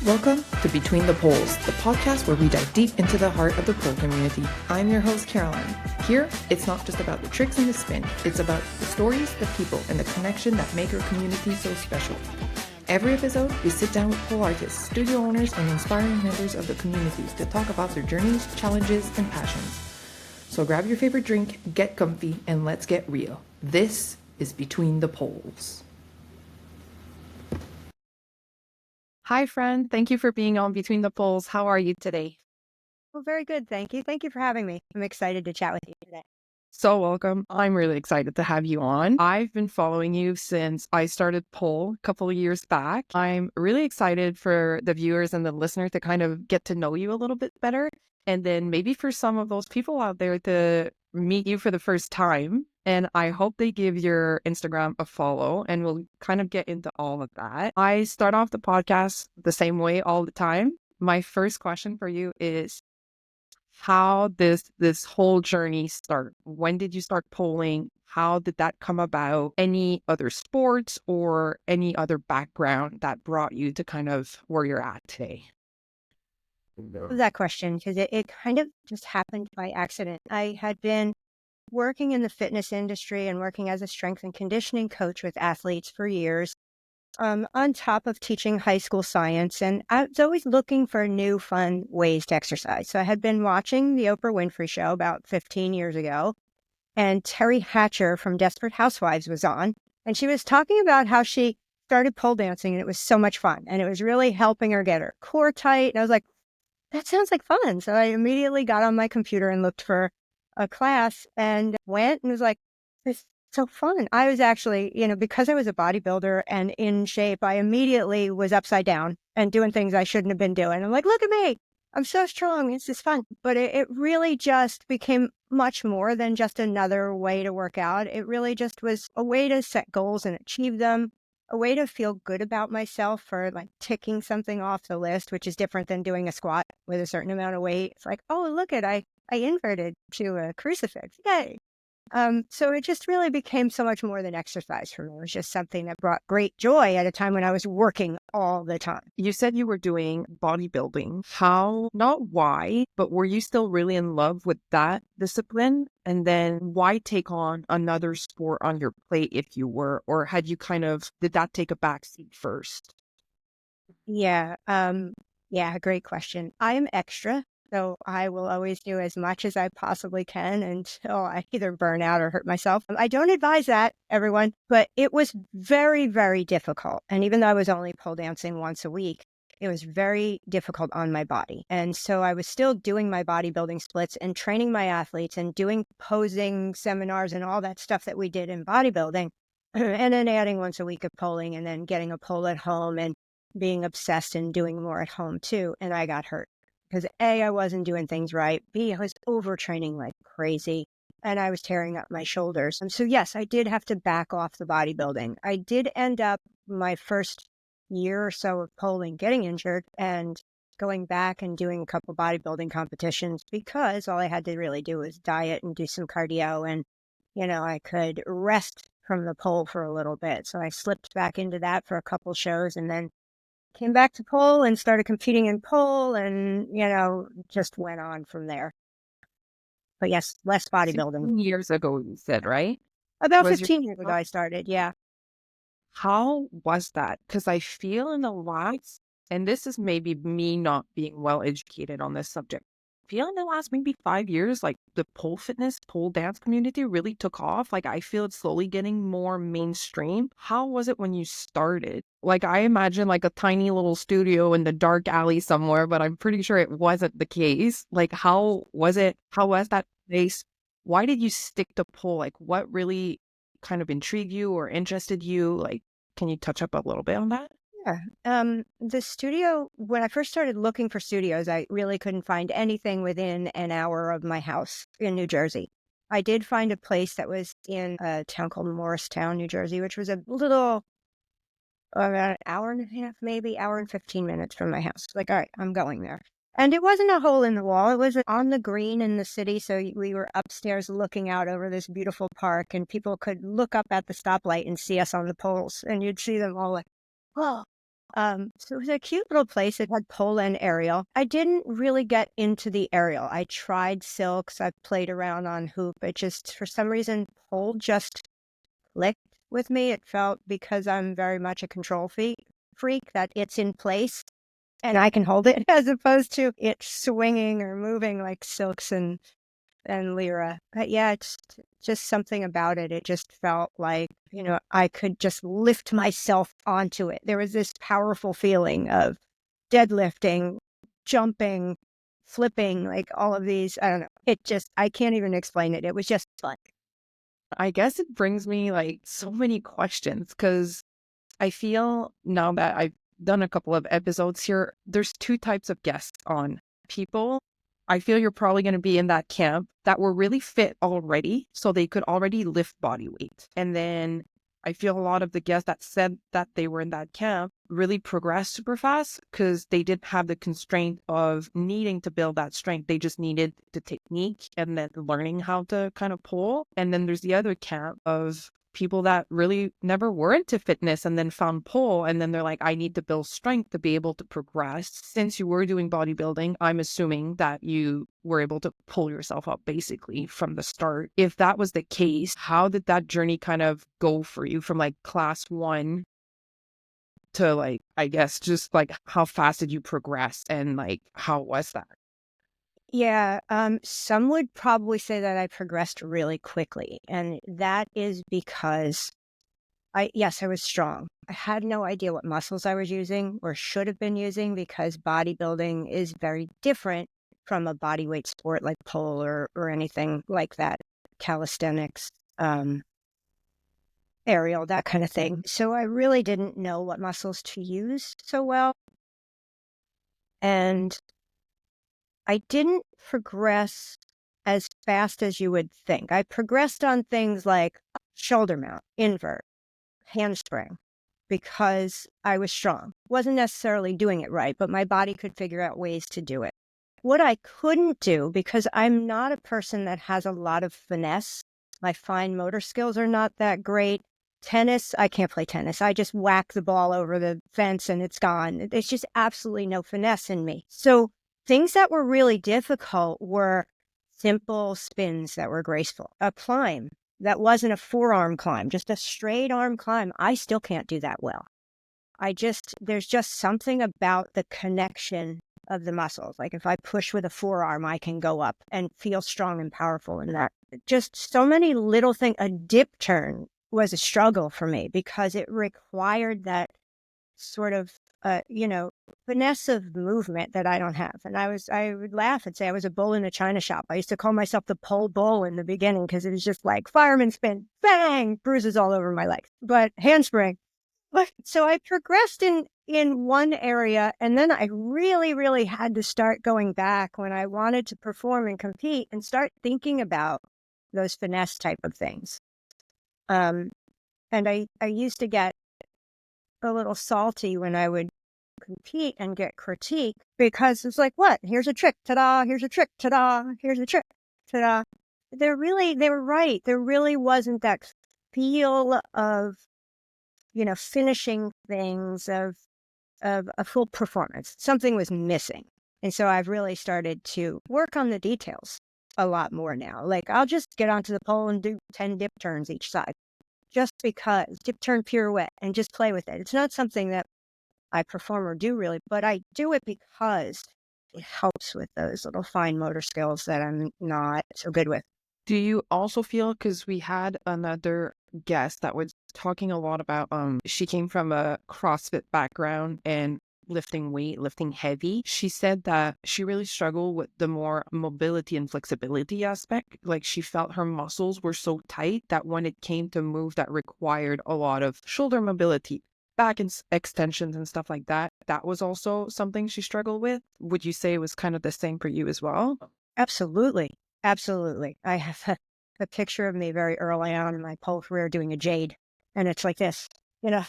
Welcome to Between the Poles, the podcast where we dive deep into the heart of the pole community. I'm your host, Caroline. Here, it's not just about the tricks and the spin, it's about the stories, the people, and the connection that make our community so special. Every episode, we sit down with pole artists, studio owners, and inspiring members of the communities to talk about their journeys, challenges, and passions. So grab your favorite drink, get comfy, and let's get real. This is Between the Poles. Hi, friend. Thank you for being on Between the Poles. How are you today? Well, very good. Thank you. Thank you for having me. I'm excited to chat with you today. So welcome. I'm really excited to have you on. I've been following you since I started pole a couple of years back. I'm really excited for the viewers and the listeners to kind of get to know you a little bit better. And then maybe for some of those people out there to meet you for the first time. And I hope they give your Instagram a follow, and we'll kind of get into all of that. I start off the podcast the same way all the time. My first question for you is, how did this whole journey start? When did you start polling? How did that come about? Any other sports or any other background that brought you to kind of where you're at today? Love that question, because it kind of just happened by accident. I had been working in the fitness industry and working as a strength and conditioning coach with athletes for years, on top of teaching high school science. And I was always looking for new, fun ways to exercise. So I had been watching the Oprah Winfrey Show about 15 years ago, and Terry Hatcher from Desperate Housewives was on, and she was talking about how she started pole dancing, and it was so much fun, and it was really helping her get her core tight. And I was like, that sounds like fun. So I immediately got on my computer and looked for a class and went and was like, this is so fun. I was actually, because I was a bodybuilder and in shape, I immediately was upside down and doing things I shouldn't have been doing. I'm like, look at me. I'm so strong. This is fun. But it really just became much more than just another way to work out. It really just was a way to set goals and achieve them, a way to feel good about myself for like ticking something off the list, which is different than doing a squat with a certain amount of weight. It's like, oh, look at, I inverted to a crucifix. Yay. So it just really became so much more than exercise for me. It was just something that brought great joy at a time when I was working all the time. You said you were doing bodybuilding. How, not why, but were you still really in love with that discipline? And then why take on another sport on your plate if you were, or had you did that take a backseat first? Yeah. Great question. I am extra. So I will always do as much as I possibly can until I either burn out or hurt myself. I don't advise that, everyone, but it was very, very difficult. And even though I was only pole dancing once a week, it was very difficult on my body. And so I was still doing my bodybuilding splits and training my athletes and doing posing seminars and all that stuff that we did in bodybuilding. And then adding once a week of polling and then getting a pole at home and being obsessed and doing more at home too. And I got hurt. Because A, I wasn't doing things right. B, I was overtraining like crazy and I was tearing up my shoulders. And so, yes, I did have to back off the bodybuilding. I did end up my first year or so of polling getting injured and going back and doing a couple bodybuilding competitions because all I had to really do was diet and do some cardio and, I could rest from the pole for a little bit. So I slipped back into that for a couple shows and then came back to pole and started competing in pole and, just went on from there. But yes, less bodybuilding. 15 years ago, you said, right? About Was your 15 years ago, I started. Yeah. How was that? Because I feel in the last, and this is maybe me not being well educated on this subject, I feel in the last maybe 5 years, like the pole fitness, pole dance community really took off. Like I feel it's slowly getting more mainstream. How was it when you started? Like I imagine like a tiny little studio in the dark alley somewhere, but I'm pretty sure it wasn't the case. Like how was it? How was that place? Why did you stick to pole? Like what really kind of intrigued you or interested you? Like, can you touch up a little bit on that? Yeah. The studio, when I first started looking for studios, I really couldn't find anything within an hour of my house in New Jersey. I did find a place that was in a town called Morristown, New Jersey, which was a little, about an hour and a half, maybe hour and 15 minutes from my house. Like, all right, I'm going there. And it wasn't a hole in the wall. It was on the green in the city. So we were upstairs looking out over this beautiful park and people could look up at the stoplight and see us on the poles. And you'd see them all like, whoa, So it was a cute little place. It had pole and aerial. I didn't really get into the aerial. I tried silks. I played around on hoop. It just, for some reason, pole just clicked with me. It felt, because I'm very much a control freak, that it's in place and I can hold it, as opposed to it swinging or moving like silks and Lyra. But yeah, it's just something about it. It just felt like, I could just lift myself onto it. There was this powerful feeling of deadlifting, jumping, flipping, like all of these. I don't know. I can't even explain it. It was just fun. I guess it brings me like so many questions because I feel now that I've done a couple of episodes here, there's two types of guests on. People, I feel you're probably going to be in that camp that were really fit already, so they could already lift body weight. And then I feel a lot of the guests that said that they were in that camp really progressed super fast because they didn't have the constraint of needing to build that strength. They just needed the technique and then learning how to kind of pull. And then there's the other camp of people that really never were into fitness and then found pole, and then they're like, I need to build strength to be able to progress. Since you were doing bodybuilding, I'm assuming that you were able to pull yourself up basically from the start. If that was the case, how did that journey kind of go for you from like class 1 to like, I guess, just like how fast did you progress and like how was that? Yeah, some would probably say that I progressed really quickly, and that is because yes, I was strong. I had no idea what muscles I was using or should have been using, because bodybuilding is very different from a body weight sport like pole or anything like that, calisthenics, um, aerial, that kind of thing. So I really didn't know what muscles to use so well, and I didn't progress as fast as you would think. I progressed on things like shoulder mount, invert, handspring, because I was strong. Wasn't necessarily doing it right, but my body could figure out ways to do it. What I couldn't do, because I'm not a person that has a lot of finesse, my fine motor skills are not that great. Tennis, I can't play tennis. I just whack the ball over the fence and it's gone. There's just absolutely no finesse in me. So things that were really difficult were simple spins that were graceful, a climb that wasn't a forearm climb, just a straight arm climb. I still can't do that well. There's just something about the connection of the muscles. Like if I push with a forearm, I can go up and feel strong and powerful in that. Just so many little things. A dip turn was a struggle for me because it required that sort of, finesse of movement that I don't have. And I would laugh and say I was a bull in a china shop. I used to call myself the pole bull in the beginning because it was just like fireman spin, bang, bruises all over my legs, but handspring. But so I progressed in one area, and then I really, really had to start going back when I wanted to perform and compete and start thinking about those finesse type of things. Um, and I used to get a little salty when I would compete and get critique, because it's like, what? Here's a trick. Ta-da. Here's a trick. Ta-da. Here's a trick. Ta-da. They were right. There really wasn't that feel of, finishing things, of a full performance. Something was missing. And so I've really started to work on the details a lot more now. Like I'll just get onto the pole and do 10 dip turns each side, just because dip turn pirouette, and just play with it. It's not something that I perform or do really, but I do it because it helps with those little fine motor skills that I'm not so good with. Do you also feel, because we had another guest that was talking a lot about, she came from a CrossFit background and lifting weight, lifting heavy. She said that she really struggled with the more mobility and flexibility aspect. Like she felt her muscles were so tight that when it came to move that required a lot of shoulder mobility, back extensions and stuff like that, that was also something she struggled with. Would you say it was kind of the same for you as well? Absolutely. Absolutely. I have a picture of me very early on in my pole career doing a jade, and it's like this, you know,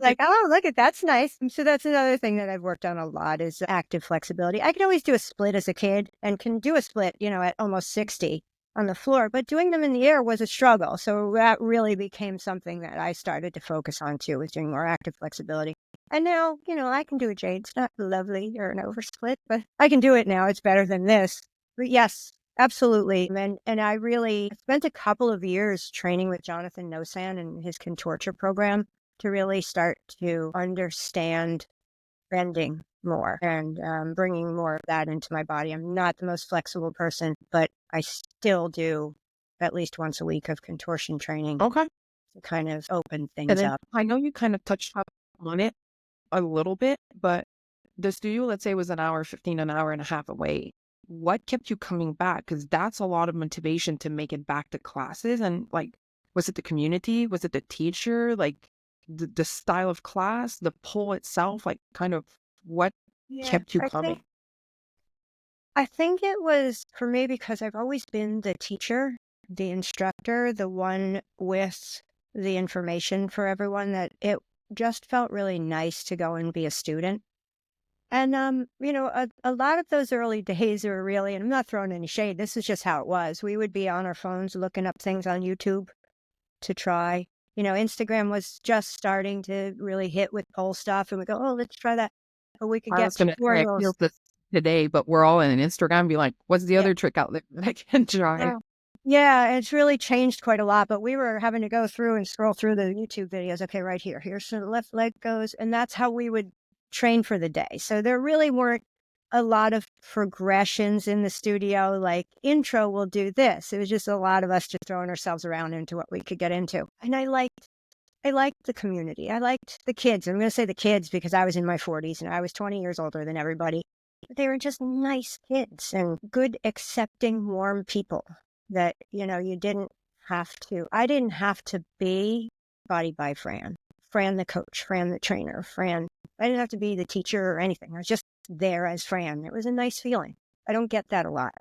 like, oh, look at that's nice. And so that's another thing that I've worked on a lot is active flexibility. I could always do a split as a kid and can do a split, at almost 60 on the floor, but doing them in the air was a struggle. So that really became something that I started to focus on too, was doing more active flexibility. And now, I can do a J. It's not lovely or an oversplit, but I can do it now. It's better than this. But yes, absolutely. And I really spent a couple of years training with Jonathan Nosan and his contorture program to really start to understand bending more and bringing more of that into my body. I'm not the most flexible person, but I still do at least once a week of contortion training Okay. to kind of open And things then up. I know you kind of touched up on it a little bit, but the studio, let's say, was an hour 15, an hour and a half away. What kept you coming back? Because that's a lot of motivation to make it back to classes. And like, was it the community? Was it the teacher? Like the style of class, the pole itself? Like, kind of what Yeah, kept you coming? I think it was for me because I've always been the teacher, the instructor, the one with the information for everyone, that it just felt really nice to go and be a student. And, a lot of those early days were really, and I'm not throwing any shade, this is just how it was. We would be on our phones looking up things on YouTube to try. Instagram was just starting to really hit with poll stuff, and we go, oh, let's try that. Or we could I get was gonna say I tutorials. feel this today, but we're all in Instagram be like, what's the Yeah. other trick out there that I can try? Yeah. Yeah, it's really changed quite a lot, but we were having to go through and scroll through the YouTube videos. Okay, right here. Here's where the left leg goes. And that's how we would train for the day. So there really weren't a lot of progressions in the studio, like intro will do this. It was just a lot of us just throwing ourselves around into what we could get into. And I liked the community. I liked the kids. I'm going to say the kids because I was in my 40s and I was 20 years older than everybody. But they were just nice kids and good, accepting, warm people that, you didn't have to. I didn't have to be Body by Fran, Fran the coach, Fran the trainer, Fran. I didn't have to be the teacher or anything. I was just there as Fran. It was a nice feeling. I don't get that a lot.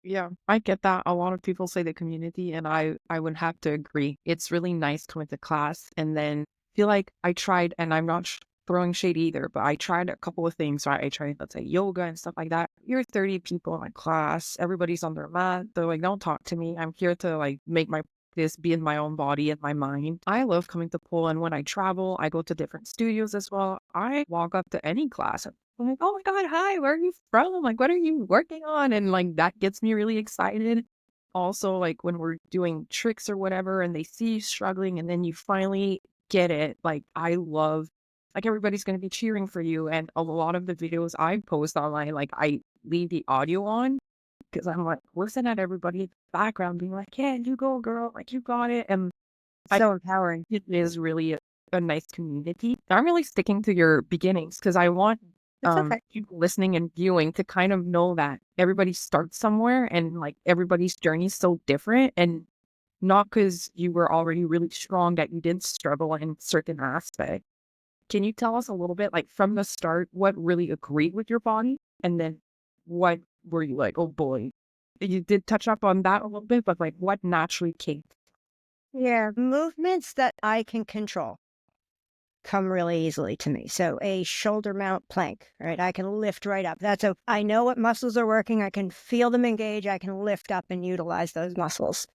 Yeah, I get that. A lot of people say the community, and I would have to agree. It's really nice coming to class and then feel like I tried, and I'm not throwing shade either, but I tried a couple of things, right? I tried, let's say, yoga and stuff like that. You're 30 people in a class, everybody's on their mat. They're like, don't talk to me. I'm here to like make my this be in my own body and my mind. I love coming to pool, and when I travel, I go to different studios as well. I walk up to any class. I'm like, oh my God, hi, where are you from? Like, what are you working on? And like, that gets me really excited. Also, like when we're doing tricks or whatever and they see you struggling and then you finally get it, like, I love, like, everybody's going to be cheering for you. And a lot of the videos I post online, like, I leave the audio on because I'm like, listen at everybody in the background being like, yeah, you go, girl, like, you got it. And I So empowering. it is really a nice community. I'm really sticking to your beginnings because I want It's okay. people listening and viewing to kind of know that everybody starts somewhere and like everybody's journey is so different, and not because you were already really strong that you didn't struggle in certain aspect. Can you tell us a little bit, like from the start, what really agreed with your body, and then what were you like, oh boy? You did touch up on that a little bit, but like what naturally came? Yeah, movements that I can control come really easily to me. So a shoulder mount plank, right? I can lift right up. I know what muscles are working. I can feel them engage. I can lift up and utilize those muscles.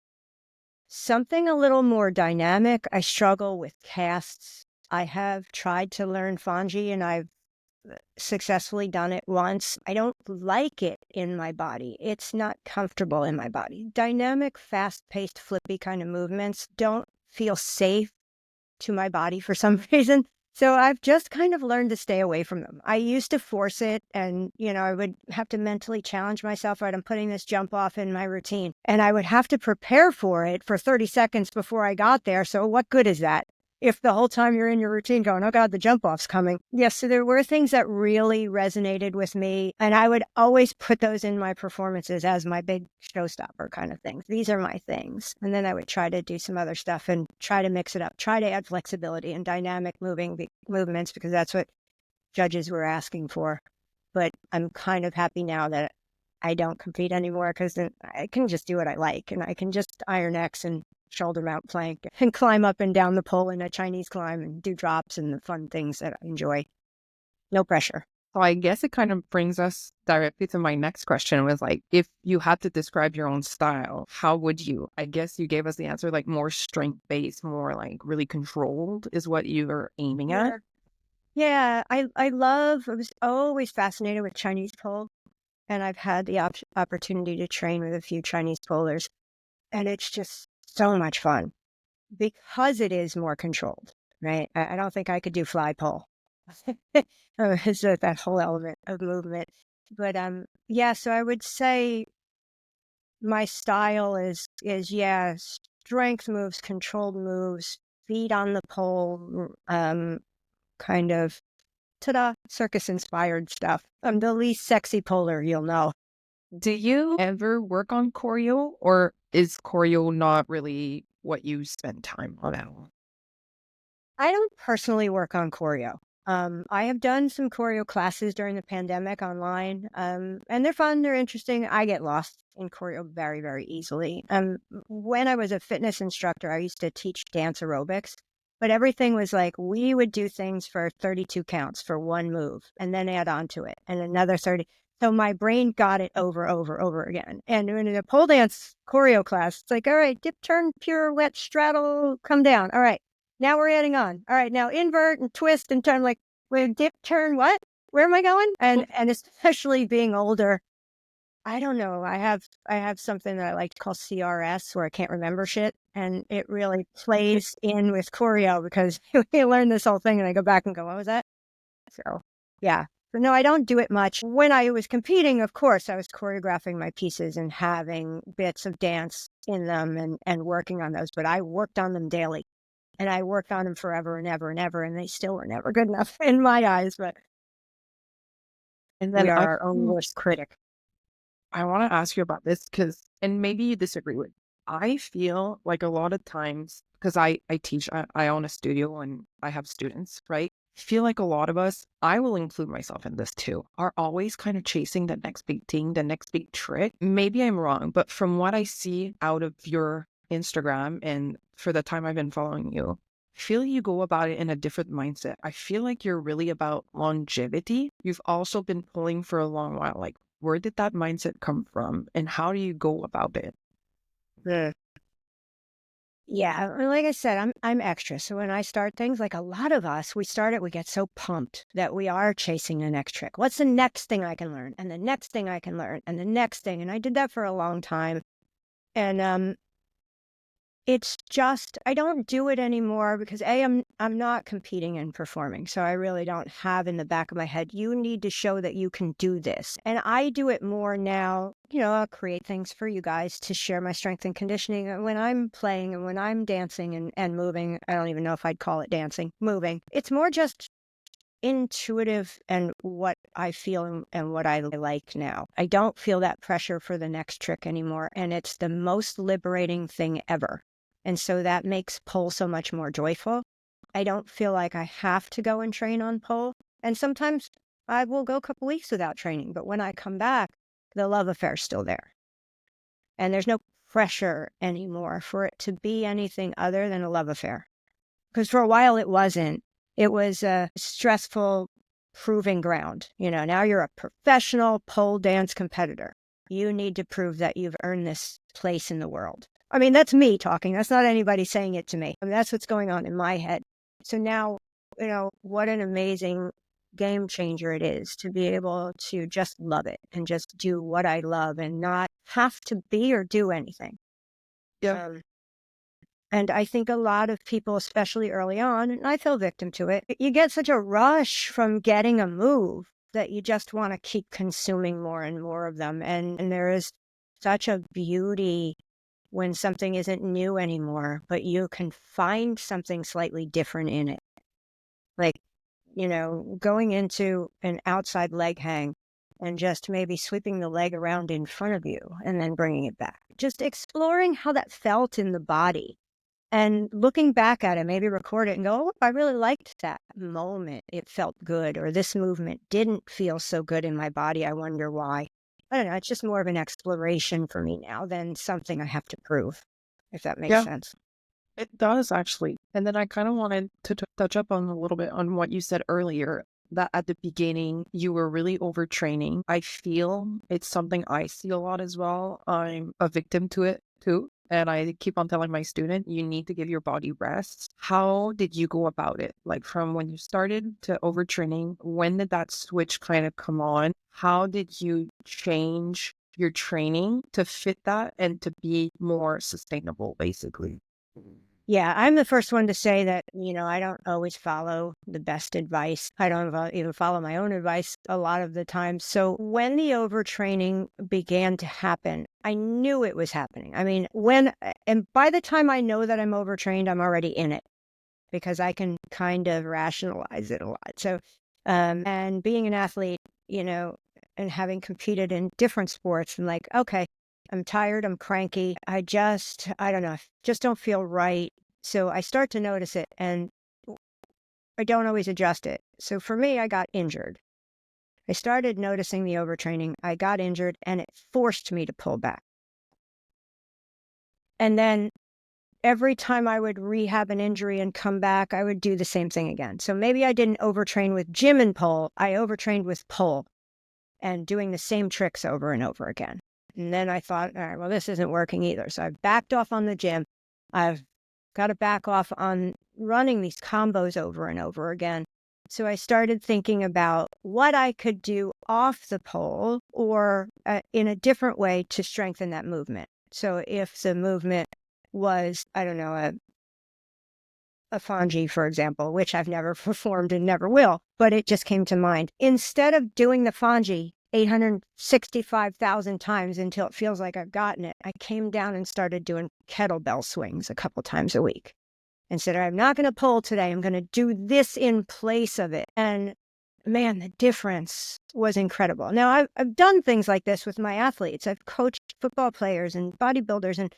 Something a little more dynamic. I struggle with casts. I have tried to learn Fanji and I've successfully done it once. I don't like it in my body. It's not comfortable in my body. Dynamic, fast paced, flippy kind of movements don't feel safe to my body for some reason. So I've just kind of learned to stay away from them. I used to force it and, I would have to mentally challenge myself, right? I'm putting this jump off in my routine and I would have to prepare for it for 30 seconds before I got there. So what good is that? If the whole time you're in your routine going, oh God, the jump off's coming. Yes. So there were things that really resonated with me. And I would always put those in my performances as my big showstopper kind of things. These are my things. And then I would try to do some other stuff and try to mix it up, try to add flexibility and dynamic movements because that's what judges were asking for. But I'm kind of happy now that I don't compete anymore because then I can just do what I like and I can just iron X and shoulder mount plank and climb up and down the pole in a Chinese climb and do drops and the fun things that I enjoy. No pressure. So I guess it kind of brings us directly to my next question was like, if you had to describe your own style, how would you? I guess you gave us the answer, like more strength based, more like really controlled is what you were aiming at. Yeah. Yeah, I was always fascinated with Chinese pole, and I've had the opportunity to train with a few Chinese polers, and it's just so much fun because it is more controlled, right? I don't think I could do fly pole. It's that whole element of movement. But yeah, so I would say my style is yeah, strength moves, controlled moves, feet on the pole, kind of ta-da, circus inspired stuff. I'm the least sexy polar you'll know. Do you ever work on choreo, or is choreo not really what you spend time on at all? I don't personally work on choreo. I have done some choreo classes during the pandemic online, and they're fun, they're interesting. I get lost in choreo very, very easily. When I was a fitness instructor, I used to teach dance aerobics, but everything was like we would do things for 32 counts for one move and then add on to it and another 30. So my brain got it over again. And in a pole dance choreo class, it's like, all right, dip, turn, pirouette, straddle, come down. All right, now we're adding on. All right, now invert and twist and turn. Like, wait, dip, turn, what? Where am I going? And especially being older, I don't know. I have something that I like to call CRS, where I can't remember shit, and it really plays in with choreo because we learn this whole thing, and I go back and go, "What was that?" So, yeah. But no, I don't do it much. When I was competing, of course, I was choreographing my pieces and having bits of dance in them and working on those. But I worked on them daily. And I worked on them forever and ever and ever, and they still were never good enough in my eyes, but And we then are our own worst critic. I want to ask you about this because, and maybe you disagree with. I feel like a lot of times, because I teach, I own a studio and I have students, right? I feel like a lot of us, I will include myself in this too, are always kind of chasing the next big thing, the next big trick. Maybe I'm wrong, but from what I see out of your Instagram and for the time I've been following you, I feel you go about it in a different mindset. I feel like you're really about longevity. You've also been pulling for a long while. Like, where did that mindset come from, and how do you go about it? Mm. Yeah, like I said, I'm extra. So when I start things, like a lot of us, we get so pumped that we are chasing the next trick. What's the next thing I can learn? And the next thing I can learn, and the next thing. And I did that for a long time. And it's just I don't do it anymore because I'm not competing and performing. So I really don't have in the back of my head, you need to show that you can do this. And I do it more now, I'll create things for you guys to share my strength and conditioning. And when I'm playing and when I'm dancing and moving, I don't even know if I'd call it dancing, moving. It's more just intuitive and what I feel and what I like now. I don't feel that pressure for the next trick anymore. And it's the most liberating thing ever. And so that makes pole so much more joyful. I don't feel like I have to go and train on pole. And sometimes I will go a couple weeks without training. But when I come back, the love affair's still there. And there's no pressure anymore for it to be anything other than a love affair. Because for a while it wasn't. It was a stressful proving ground. Now you're a professional pole dance competitor. You need to prove that you've earned this place in the world. I mean, that's me talking. That's not anybody saying it to me. I mean, that's what's going on in my head. So now, what an amazing game changer it is to be able to just love it and just do what I love and not have to be or do anything. Yeah. Um, and I think a lot of people, especially early on, and I fell victim to it, you get such a rush from getting a move that you just want to keep consuming more and more of them. And there is such a beauty when something isn't new anymore, but you can find something slightly different in it. Like, going into an outside leg hang and just maybe sweeping the leg around in front of you and then bringing it back. Just exploring how that felt in the body and looking back at it, maybe record it and go, oh, I really liked that moment. It felt good. Or this movement didn't feel so good in my body. I wonder why. I don't know. It's just more of an exploration for me now than something I have to prove, if that makes Yeah, sense. it does actually. And then I kind of wanted to touch up on a little bit on what you said earlier, that at the beginning you were really overtraining. I feel it's something I see a lot as well. I'm a victim to it too. And I keep on telling my student, you need to give your body rest. How did you go about it? Like from when you started to overtraining, when did that switch kind of come on? How did you change your training to fit that and to be more sustainable, basically? Yeah, I'm the first one to say that, I don't always follow the best advice. I don't even follow my own advice a lot of the time. So when the overtraining began to happen, I knew it was happening. I mean, and by the time I know that I'm overtrained, I'm already in it because I can kind of rationalize it a lot. So, and being an athlete, you know, and having competed in different sports, I'm like, okay, I'm tired, I'm cranky. I don't know, just don't feel right. So I start to notice it and I don't always adjust it. So for me, I got injured. I started noticing the overtraining. I got injured and it forced me to pull back. And then every time I would rehab an injury and come back, I would do the same thing again. So maybe I didn't overtrain with gym and pull. I overtrained with pull and doing the same tricks over and over again. And then I thought, all right, well, this isn't working either. So I've backed off on the gym. I've got to back off on running these combos over and over again. So I started thinking about what I could do off the pole or in a different way to strengthen that movement. So if the movement was, I don't know, a Fonji, for example, which I've never performed and never will, but it just came to mind. Instead of doing the Fonji 865,000 times until it feels like I've gotten it, I came down and started doing kettlebell swings a couple times a week. And said, I'm not going to pull today. I'm going to do this in place of it. And man, the difference was incredible. Now, I've done things like this with my athletes. I've coached football players and bodybuilders and,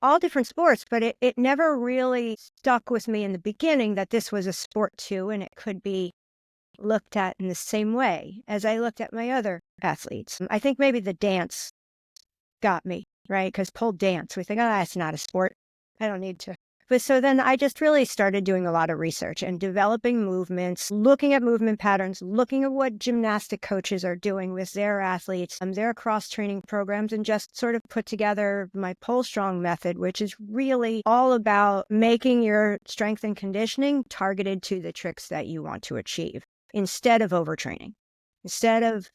all different sports, but it never really stuck with me in the beginning that this was a sport too, and it could be looked at in the same way as I looked at my other athletes. I think maybe the dance got me, right? Because pole dance, we think, oh, that's not a sport. I don't need to. But so then I just really started doing a lot of research and developing movements, looking at movement patterns, looking at what gymnastic coaches are doing with their athletes, their cross training programs, and just sort of put together my pole strong method, which is really all about making your strength and conditioning targeted to the tricks that you want to achieve instead of overtraining. Instead of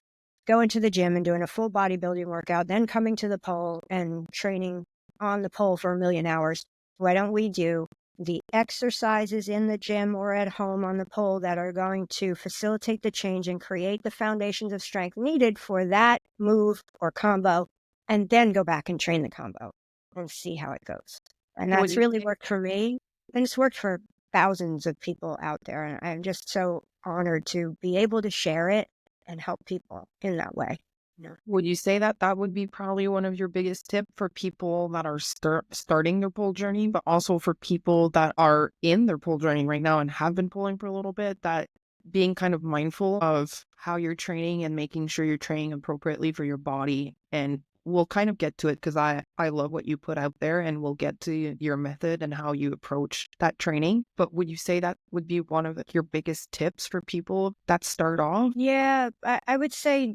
going to the gym and doing a full bodybuilding workout, then coming to the pole and training on the pole for 1,000,000 hours. Why don't we do the exercises in the gym or at home on the pole that are going to facilitate the change and create the foundations of strength needed for that move or combo, and then go back and train the combo and see how it goes. And Would that's you really say worked for me. And it's worked for thousands of people out there. And I'm just so honored to be able to share it and help people in that way. No. would you say that that would be probably one of your biggest tip for people that are starting their pole journey, but also for people that are in their pole journey right now and have been pulling for a little bit, that being kind of mindful of how you're training and making sure you're training appropriately for your body. And we'll kind of get to it because I love what you put out there and we'll get to your method and how you approach that training. But would you say that would be one of your biggest tips for people that start off? Yeah, I would say,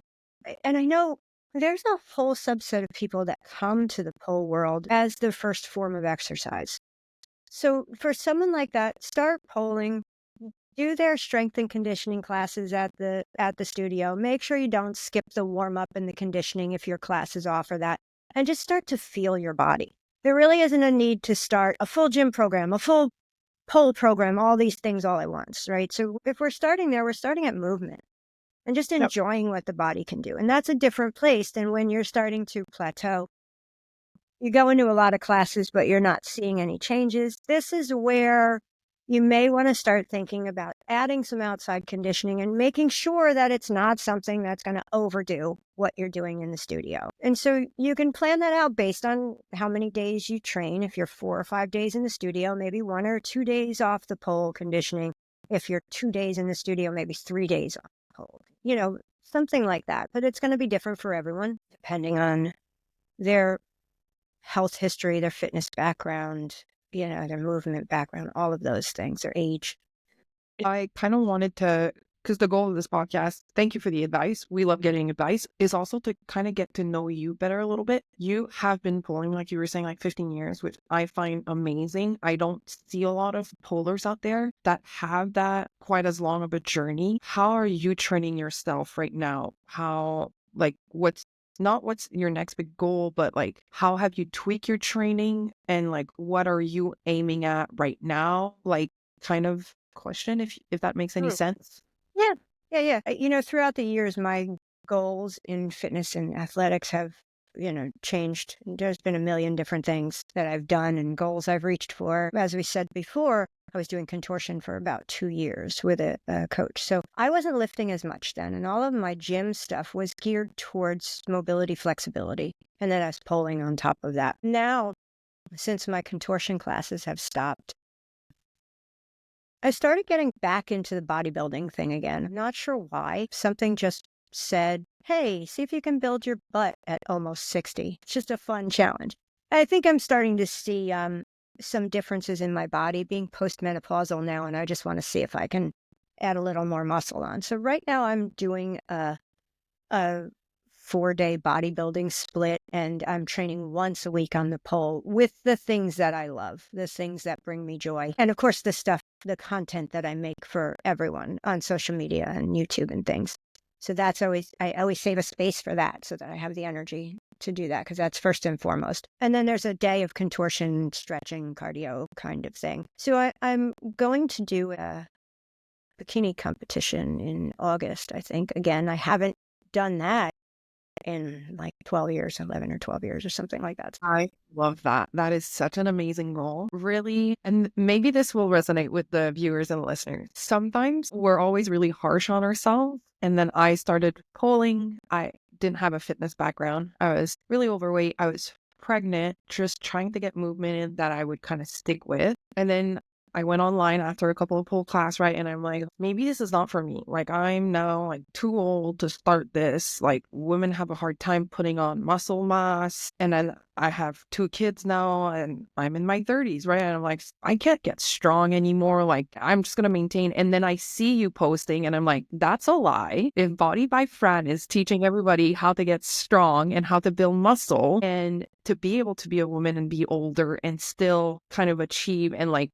and I know there's a whole subset of people that come to the pole world as their first form of exercise. So for someone like that, start polling, do their strength and conditioning classes at the studio. Make sure you don't skip the warm up and the conditioning if your classes offer that, and just start to feel your body. There really isn't a need to start a full gym program, a full pole program, all these things all at once, right? So if we're starting there, we're starting at movement and just Yep. enjoying what the body can do. And that's a different place than when you're starting to plateau. You go into a lot of classes, but you're not seeing any changes. This is where you may want to start thinking about adding some outside conditioning and making sure that it's not something that's going to overdo what you're doing in the studio. And so you can plan that out based on how many days you train. If you're 4 or 5 days in the studio, maybe 1 or 2 days off the pole conditioning. If you're 2 days in the studio, maybe 3 days off the pole, something like that. But it's going to be different for everyone depending on their health history, their fitness background, their movement background, all of those things, their age. I kind of wanted to because the goal of this podcast, thank you for the advice. We love getting advice, is also to kind of get to know you better a little bit. You have been pulling, like you were saying, like 15 years, which I find amazing. I don't see a lot of pullers out there that have that quite as long of a journey. How are you training yourself right now? How, like, what's your next big goal, but like, how have you tweaked your training and like, what are you aiming at right now? Like, kind of question, if that makes any Mm. sense. Yeah. Yeah, yeah. Throughout the years, my goals in fitness and athletics have, changed. There's been a million different things that I've done and goals I've reached for. As we said before, I was doing contortion for about 2 years with a coach. So I wasn't lifting as much then. And all of my gym stuff was geared towards mobility, flexibility. And then I was pulling on top of that. Now, since my contortion classes have stopped, I started getting back into the bodybuilding thing again. I'm not sure why. Something just said, hey, see if you can build your butt at almost 60. It's just a fun challenge. I think I'm starting to see some differences in my body being postmenopausal now, and I just want to see if I can add a little more muscle on. So right now I'm doing a 4-day bodybuilding split, and I'm training once a week on the pole with the things that I love, the things that bring me joy. And of course, the content that I make for everyone on social media and YouTube and things. So I always save a space for that so that I have the energy to do that, because that's first and foremost. And then there's a day of contortion, stretching, cardio kind of thing. So I'm going to do a bikini competition in August, I think. Again, I haven't done that in like 12 years, 11 or 12 years or something like that. I love that. That is such an amazing goal. Really. And maybe this will resonate with the viewers and listeners. Sometimes we're always really harsh on ourselves. And then I started pulling. I didn't have a fitness background. I was really overweight. I was pregnant, just trying to get movement in that I would kind of stick with. And then I went online after a couple of pull class, right? And I'm like, maybe this is not for me. Like, I'm now like too old to start this. Like, women have a hard time putting on muscle mass. And then I have 2 kids now and I'm in my 30s, right? And I'm like, I can't get strong anymore. Like, I'm just going to maintain. And then I see you posting and I'm like, that's a lie. If Body by Fran is teaching everybody how to get strong and how to build muscle and to be able to be a woman and be older and still kind of achieve and like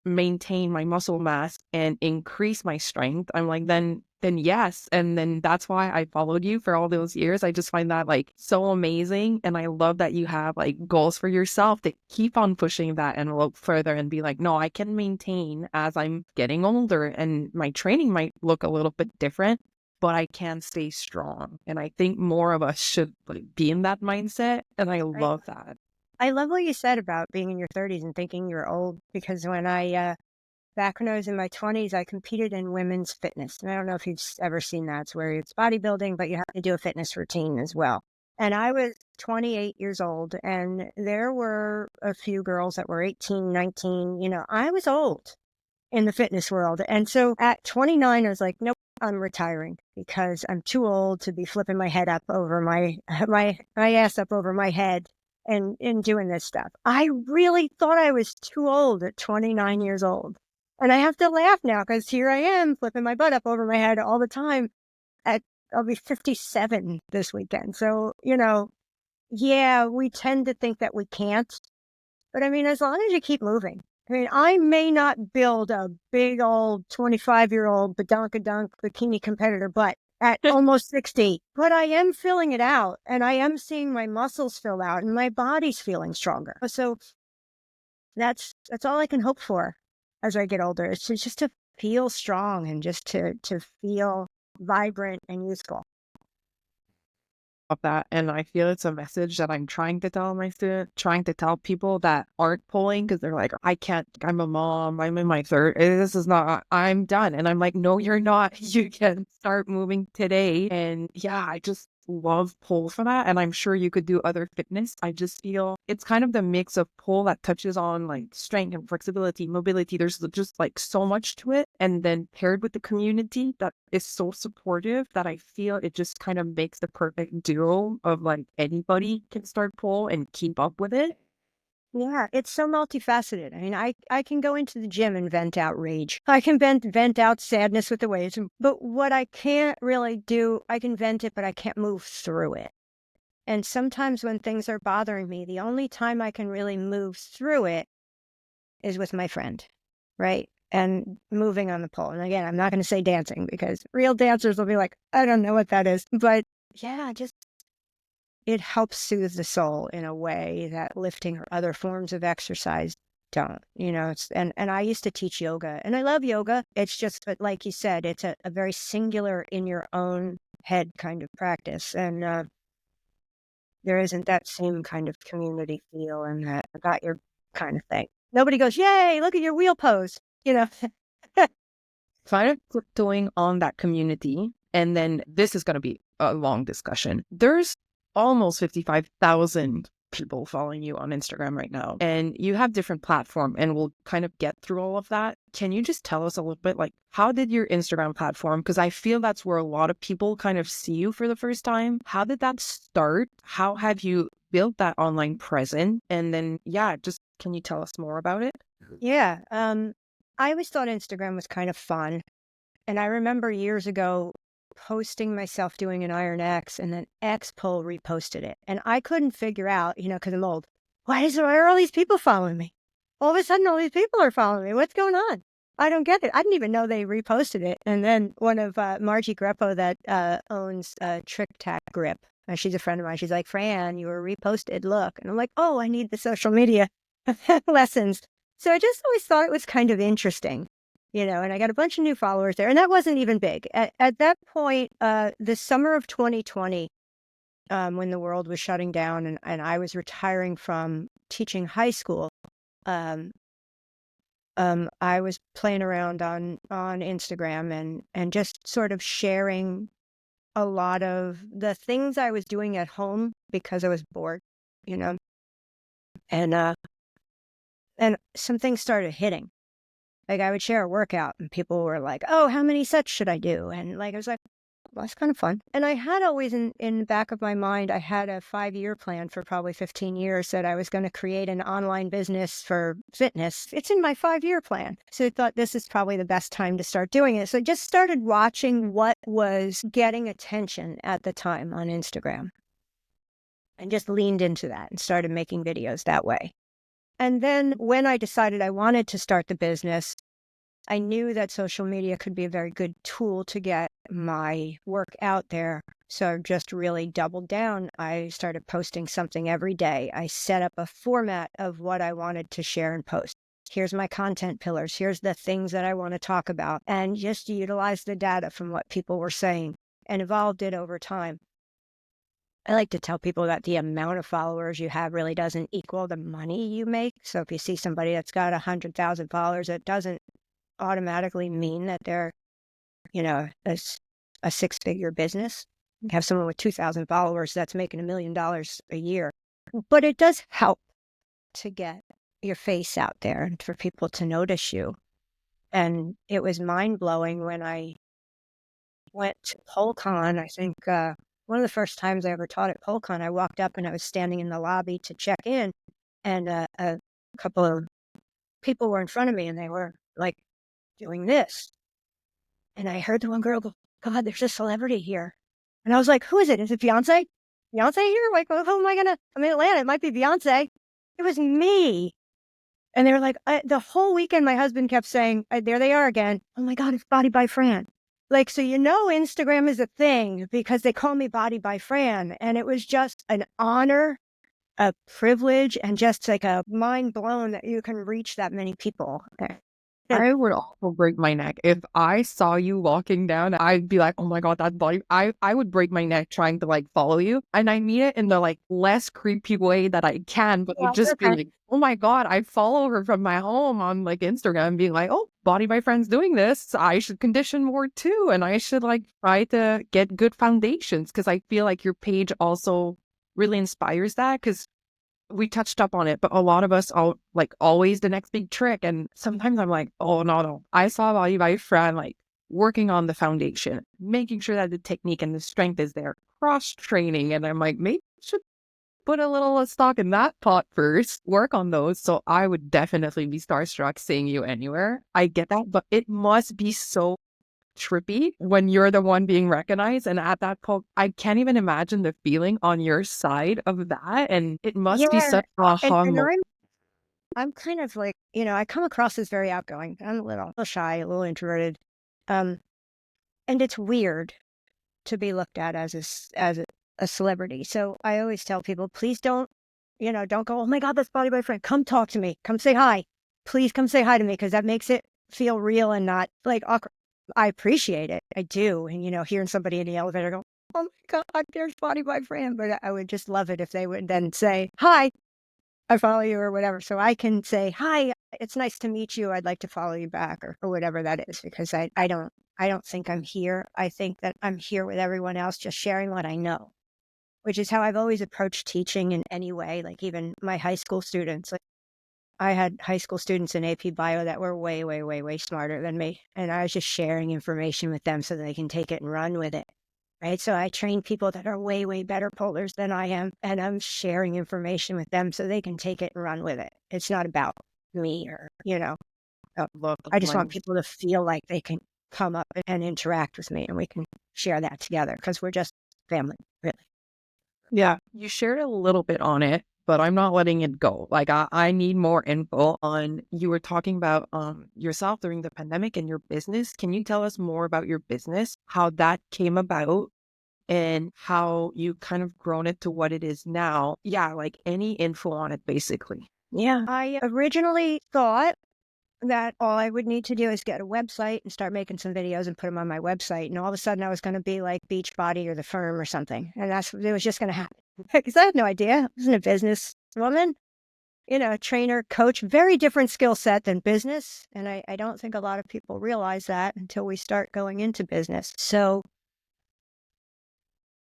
maintain my muscle mass and increase my strength, I'm like, then yes. And then that's why I followed you for all those years. I just find that like so amazing. And I love that you have like goals for yourself to keep on pushing that envelope further and be like, no, I can maintain as I'm getting older and my training might look a little bit different, but I can stay strong. And I think more of us should like be in that mindset. And I Right. love that. I love what you said about being in your 30s and thinking you're old, because back when I was in my 20s, I competed in women's fitness. And I don't know if you've ever seen that. It's where it's bodybuilding, but you have to do a fitness routine as well. And I was 28 years old, and there were a few girls that were 18, 19. I was old in the fitness world. And so at 29, I was like, nope, I'm retiring because I'm too old to be flipping my head up over my ass up over my head and doing this stuff. I really thought I was too old at 29 years old. And I have to laugh now because here I am flipping my butt up over my head all the time. At I'll be 57 this weekend. So, yeah, we tend to think that we can't. But I mean, as long as you keep moving. I mean, I may not build a big old 25-year-old badonkadonk bikini competitor butt at almost 60, but I am filling it out and I am seeing my muscles fill out and my body's feeling stronger. So that's all I can hope for as I get older. It's just to feel strong and just to feel vibrant and youthful. Of that. And I feel it's a message that I'm trying to tell my students, trying to tell people that aren't pulling because they're like, I can't, I'm a mom, I'm in my third, this is not, I'm done. And I'm like, no, you're not. You can start moving today. And yeah, I just love pull for that. And I'm sure you could do other fitness. I just feel it's kind of the mix of pull that touches on like strength and flexibility, mobility. There's just like so much to it. And then paired with the community that is so supportive that I feel it just kind of makes the perfect duo of like anybody can start pull and keep up with it. Yeah, it's so multifaceted. I mean, I can go into the gym and vent out rage. I can vent out sadness with the weights. But what I can't really do, I can vent it, but I can't move through it. And sometimes when things are bothering me, the only time I can really move through it is with my friend, right? And moving on the pole. And again, I'm not going to say dancing because real dancers will be like, I don't know what that is. But yeah, just it helps soothe the soul in a way that lifting or other forms of exercise don't. And I used to teach yoga and I love yoga. It's just, but like you said, it's a very singular in your own head kind of practice. And there isn't that same kind of community feel and that I got your kind of thing. Nobody goes, yay, look at your wheel pose, you know? Kind of tiptoeing on that community. And then this is going to be a long discussion. There's almost 55,000 people following you on Instagram right now, and you have different platform, and we'll kind of get through all of that. Can you just tell us a little bit, like, how did your Instagram platform, because I feel that's where a lot of people kind of see you for the first time. How did that start? How have you built that online presence? And then, yeah, just can you tell us more about it? Yeah. I always thought Instagram was kind of fun. And I remember years ago posting myself doing an Iron X and then X Pull reposted it. And I couldn't figure out, because I'm old, why are all these people following me? All of a sudden, all these people are following me. What's going on? I don't get it. I didn't even know they reposted it. And then one of Margie Greppo that owns Trick Tack Grip, she's a friend of mine. She's like, Fran, you were reposted. Look. And I'm like, oh, I need the social media lessons. So I just always thought it was kind of interesting, and I got a bunch of new followers there. And that wasn't even big. At that point, the summer of 2020, when the world was shutting down and I was retiring from teaching high school, um, I was playing around on Instagram and just sort of sharing a lot of the things I was doing at home because I was bored, you know, and and some things started hitting. Like I would share a workout and people were like, "Oh, how many sets should I do?" And like I was like, well, that's kind of fun. And I had always in the back of my mind, I had a 5-year plan for probably 15 years that I was going to create an online business for fitness. It's in my 5-year plan. So I thought this is probably the best time to start doing it. So I just started watching what was getting attention at the time on Instagram and just leaned into that and started making videos that way. And then when I decided I wanted to start the business, I knew that social media could be a very good tool to get my work out there. So I just really doubled down. I started posting something every day. I set up a format of what I wanted to share and post. Here's my content pillars. Here's the things that I want to talk about. And just utilize the data from what people were saying and evolved it over time. I like to tell people that the amount of followers you have really doesn't equal the money you make. So if you see somebody that's got 100,000 followers, it doesn't automatically mean that they're, a six-figure business. You have someone with 2,000 followers that's making $1 million a year. But it does help to get your face out there and for people to notice you. And it was mind-blowing when I went to PoleCon. I think one of the first times I ever taught at PoleCon, I walked up and I was standing in the lobby to check in, and a couple of people were in front of me and they were like doing this. And I heard the one girl go, God, there's a celebrity here. And I was like, who is it? Is it Beyonce? Beyonce here? Like, well, who am I gonna? I'm in Atlanta. It might be Beyonce. It was me. And they were like, the whole weekend, my husband kept saying, there they are again. Oh my God, it's Body by Fran. Like, so Instagram is a thing because they call me Body by Fran. And it was just an honor, a privilege, and just like a mind blown that you can reach that many people. I would also break my neck. If I saw you walking down, I'd be like, oh my God, that body. I would break my neck trying to like follow you. And I mean it in the like less creepy way that I can, but I'd just be Okay. like, oh my God, I follow her from my home on like Instagram being like, oh, Body My Friend's doing this. I should condition more too. And I should like try to get good foundations because I feel like your page also really inspires that because we touched up on it, but a lot of us all like always the next big trick. And sometimes I'm like, oh no. I saw Body by Fran like working on the foundation, making sure that the technique and the strength is there, cross training. And I'm like, maybe I should put a little stock in that pot first, work on those. So I would definitely be starstruck seeing you anywhere. I get that, but it must be so trippy when you're the one being recognized. And at that point, I can't even imagine the feeling on your side of that. And it must be Yeah. such a aha And moment. I'm kind of like, I come across as very outgoing. I'm a little shy, a little introverted. Um, and it's weird to be looked at as a celebrity. So I always tell people, please don't go, oh my God, that's Body by Friend. Come talk to me. Come say hi. Please come say hi to me because that makes it feel real and not like awkward. I appreciate it. I do. And, hearing somebody in the elevator go, oh my God, there's Body by Friend. But I would just love it if they would then say, hi, I follow you or whatever. So I can say, hi, it's nice to meet you. I'd like to follow you back or whatever that is, because I don't think I'm here. I think that I'm here with everyone else, just sharing what I know, which is how I've always approached teaching in any way. Like even my high school students, like I had high school students in AP Bio that were way, way, way, way smarter than me. And I was just sharing information with them so that they can take it and run with it. Right. So I train people that are way, way better polars than I am. And I'm sharing information with them so they can take it and run with it. It's not about me Love the I just want language. people to feel like they can come up and interact with me and we can share that together because we're just family, really. Yeah, you shared a little bit on it, but I'm not letting it go. Like I need more info on you were talking about yourself during the pandemic and your business. Can you tell us more about your business, how that came about and how you kind of grown it to what it is now? Yeah, like any info on it basically. Yeah. I originally thought that all I would need to do is get a website and start making some videos and put them on my website. And all of a sudden I was going to be like Beachbody or The Firm or something. And it was just going to happen because I had no idea. I wasn't a business woman, trainer, coach, very different skill set than business. And I don't think a lot of people realize that until we start going into business. So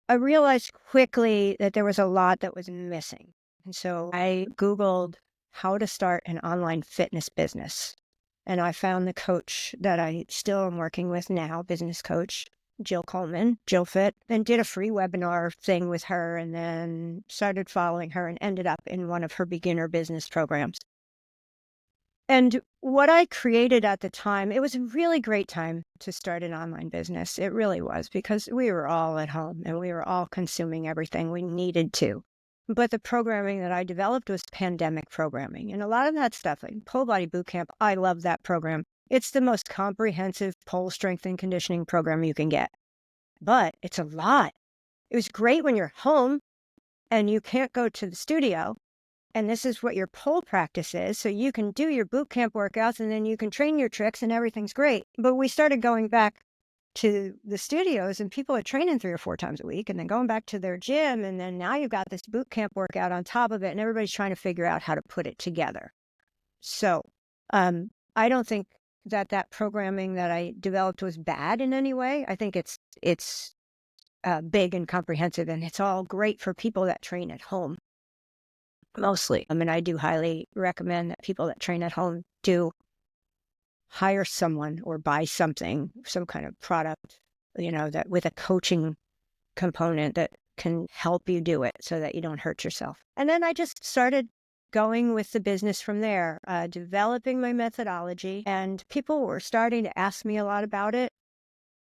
I realized quickly that there was a lot that was missing. And so I Googled how to start an online fitness business. And I found the coach that I still am working with now, business coach, Jill Coleman, Jill Fit, and did a free webinar thing with her and then started following her and ended up in one of her beginner business programs. And what I created at the time, it was a really great time to start an online business. It really was because we were all at home and we were all consuming everything we needed to. But the programming that I developed was pandemic programming. And a lot of that stuff, like Pole Body Bootcamp, I love that program. It's the most comprehensive pole strength and conditioning program you can get. But it's a lot. It was great when you're home and you can't go to the studio and this is what your pole practice is. So you can do your boot camp workouts and then you can train your tricks and everything's great. But we started going back to the studios and people are training 3 or 4 times a week and then going back to their gym. And then now you've got this boot camp workout on top of it and everybody's trying to figure out how to put it together. So I don't think that programming that I developed was bad in any way. I think it's big and comprehensive and it's all great for people that train at home. Mostly. I mean, I do highly recommend that people that train at home do hire someone or buy something, some kind of product, that with a coaching component that can help you do it so that you don't hurt yourself. And then I just started going with the business from there, developing my methodology, and people were starting to ask me a lot about it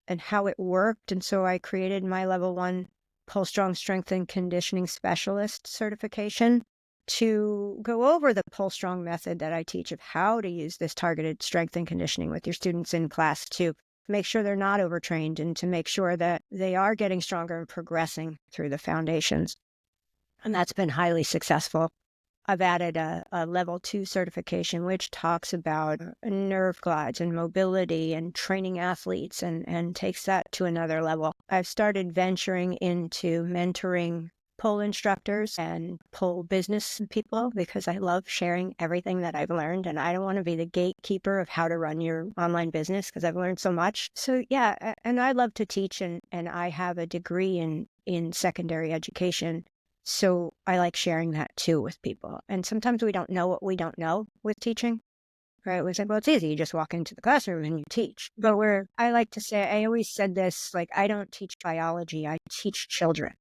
and how it worked. And so I created my level 1 Pull Strong Strength and Conditioning Specialist certification to go over the Pull Strong method that I teach of how to use this targeted strength and conditioning with your students in class to make sure they're not overtrained and to make sure that they are getting stronger and progressing through the foundations. And that's been highly successful. I've added a level 2 certification, which talks about nerve glides and mobility and training athletes and takes that to another level. I've started venturing into mentoring pole instructors and pole business people because I love sharing everything that I've learned. And I don't want to be the gatekeeper of how to run your online business because I've learned so much. So yeah, and I love to teach and I have a degree in secondary education. So I like sharing that too with people. And sometimes we don't know what we don't know with teaching, right? We say, well, it's easy. You just walk into the classroom and you teach. But I like to say, I always said this, like, I don't teach biology. I teach children.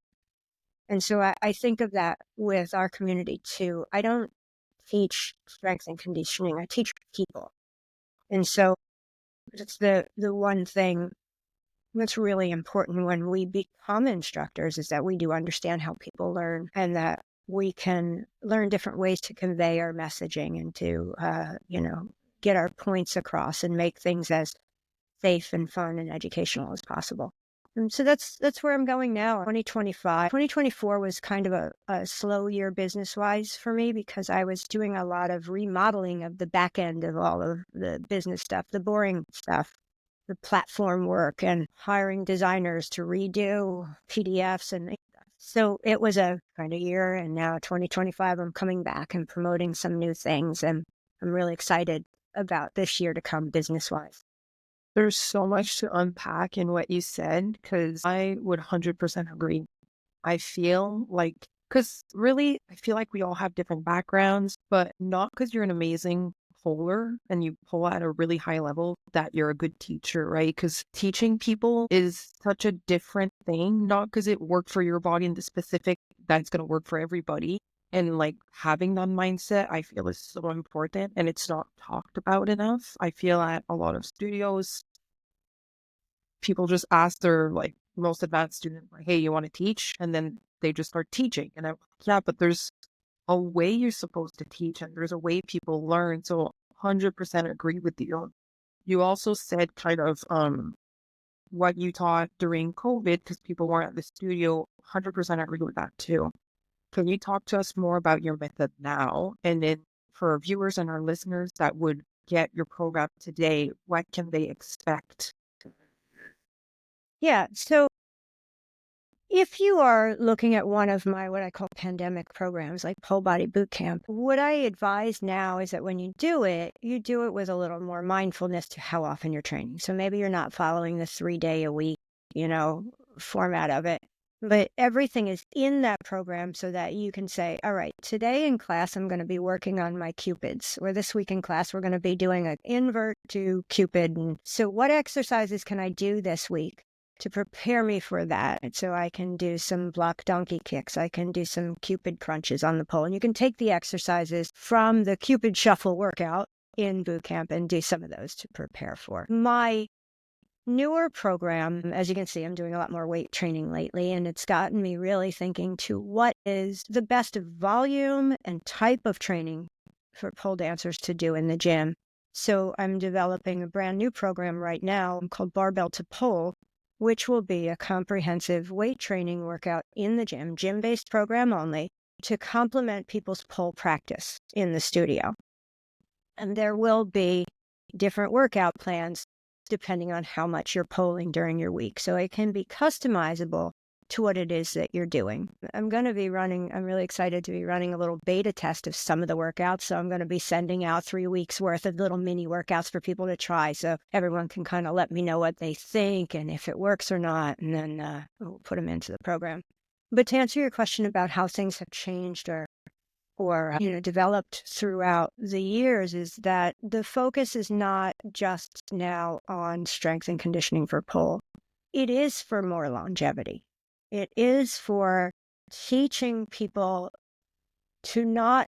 And so I think of that with our community too. I don't teach strength and conditioning, I teach people. And so it's the one thing that's really important when we become instructors is that we do understand how people learn and that we can learn different ways to convey our messaging and to, get our points across and make things as safe and fun and educational as possible. And so that's where I'm going now. 2025, 2024 was kind of a slow year business wise for me because I was doing a lot of remodeling of the back end of all of the business stuff, the boring stuff, the platform work, and hiring designers to redo PDFs. And so it was a kind of year. And now 2025, I'm coming back and promoting some new things. And I'm really excited about this year to come business wise. There's so much to unpack in what you said because I would 100% agree. I feel like, because really, I feel like we all have different backgrounds, but not because you're an amazing puller and you pull at a really high level that you're a good teacher, right? Because teaching people is such a different thing, not because it worked for your body in the specific, that's going to work for everybody. And like having that mindset, I feel is so important and it's not talked about enough. I feel at a lot of studios, people just ask their like most advanced student, like, hey, you want to teach? And then they just start teaching. And I'm like, yeah, but there's a way you're supposed to teach and there's a way people learn. So 100% agree with you. You also said kind of what you taught during COVID because people weren't at the studio. 100% agree with that too. Can you talk to us more about your method now? And then for our viewers and our listeners that would get your program today, what can they expect? Yeah. So if you are looking at one of my what I call pandemic programs, like Pole Body Boot Camp, what I advise now is that when you do it with a little more mindfulness to how often you're training. So maybe you're not following the 3 day a week, you know, format of it, but everything is in that program so that you can say, all right, today in class, I'm going to be working on my cupids, or this week in class, we're going to be doing an invert to cupid. And so what exercises can I do this week to prepare me for that? And so I can do some block donkey kicks. I can do some Cupid crunches on the pole. And you can take the exercises from the Cupid shuffle workout in boot camp and do some of those to prepare for. My newer program, as you can see, I'm doing a lot more weight training lately, and it's gotten me really thinking to what is the best volume and type of training for pole dancers to do in the gym. So I'm developing a brand new program right now called Barbell to Pole, which will be a comprehensive weight training workout in the gym, gym-based program only, to complement people's pole practice in the studio. And there will be different workout plans depending on how much you're polling during your week. So it can be customizable to what it is that you're doing. I'm really excited to be running a little beta test of some of the workouts. So I'm going to be sending out 3 weeks worth of little mini workouts for people to try. So everyone can kind of let me know what they think and if it works or not. And then we'll put them into the program. But to answer your question about how things have changed or developed throughout the years, is that the focus is not just now on strength and conditioning for pole. It is for more longevity. It is for teaching people to not